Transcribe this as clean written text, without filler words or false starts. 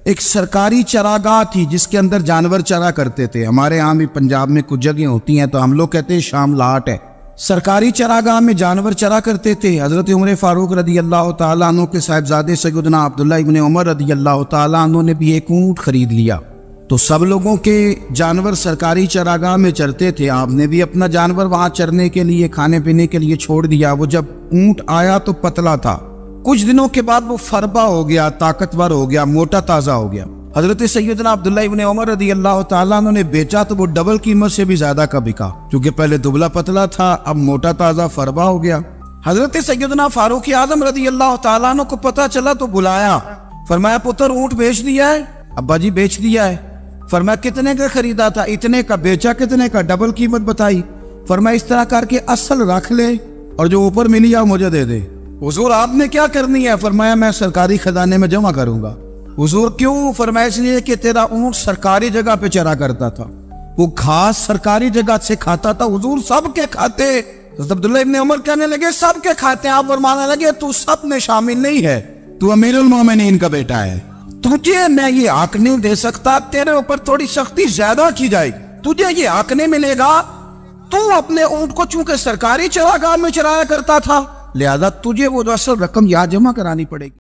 एक सरकारी चरागाह थी जिसके अंदर जानवर चरा करते थे। हमारे यहाँ भी पंजाब में कुछ जगह होती हैं तो हम लोग कहते हैं शामलाट है। सरकारी चरागाह में जानवर चरा करते थे। हजरत उमर फारूक रदी अल्लाह तआला अन्हु के साहिबजादे सैयदना अब्दुल्ला इब्न उमर रदी अल्लाह तआला अन्हु ने भी एक ऊँट खरीद लिया। तो सब लोगों के जानवर सरकारी चरागाह में चरते थे। आपने भी अपना जानवर वहाँ चरने के लिए, खाने पीने के लिए छोड़ दिया। वो जब ऊँट आया तो पतला था, कुछ दिनों के बाद वो फरबा हो गया, ताकतवर हो गया, मोटा ताज़ा हो गया। हजरत सैयदना अब्दुल्ला इब्न उमर रदी अल्लाह तआला अन्हु ने बेचा तो वो डबल कीमत से भी ज्यादा का बिका, क्योंकि पहले दुबला पतला था, अब मोटा ताज़ा फरबा हो गया। हजरत सैयदना फारूक आजम रदी अल्लाह तआला अन्हु को पता चला तो बुलाया, फरमाया पुत्र ऊँट बेच दिया है? अब्बा जी बेच दिया है। फरमाया कितने का खरीदा था? इतने का। बेचा कितने का? डबल कीमत बताई। फरमाया इस तरह करके असल रख ले और जो ऊपर मिली है मुझे दे दे। हुजूर आपने क्या करनी है? फरमाया मैं सरकारी खजाने में जमा करूंगा। हुजूर क्यों? फरमाया इसलिए कि तेरा ऊँट सरकारी जगह पे चरा करता था, वो घास सरकारी जगह से खाता था। हुजूर सबके खाते। तो अब्दुल्ला इब्न उमर कहने लगे सबके खाते हैं। आप फरमाने लगे तू सब में शामिल नहीं है, तू अमीरुल मोमिनीन का बेटा है, तुझे मैं ये हक नहीं दे सकता, तेरे ऊपर थोड़ी सख्ती ज्यादा की जाएगी, तुझे ये हक नहीं मिलेगा। तू अपने ऊँट को चूंकि सरकारी चरागाह में चराया करता था, लिहाजा तुझे वो जो असल रकम यहाँ जमा करानी पड़ेगी।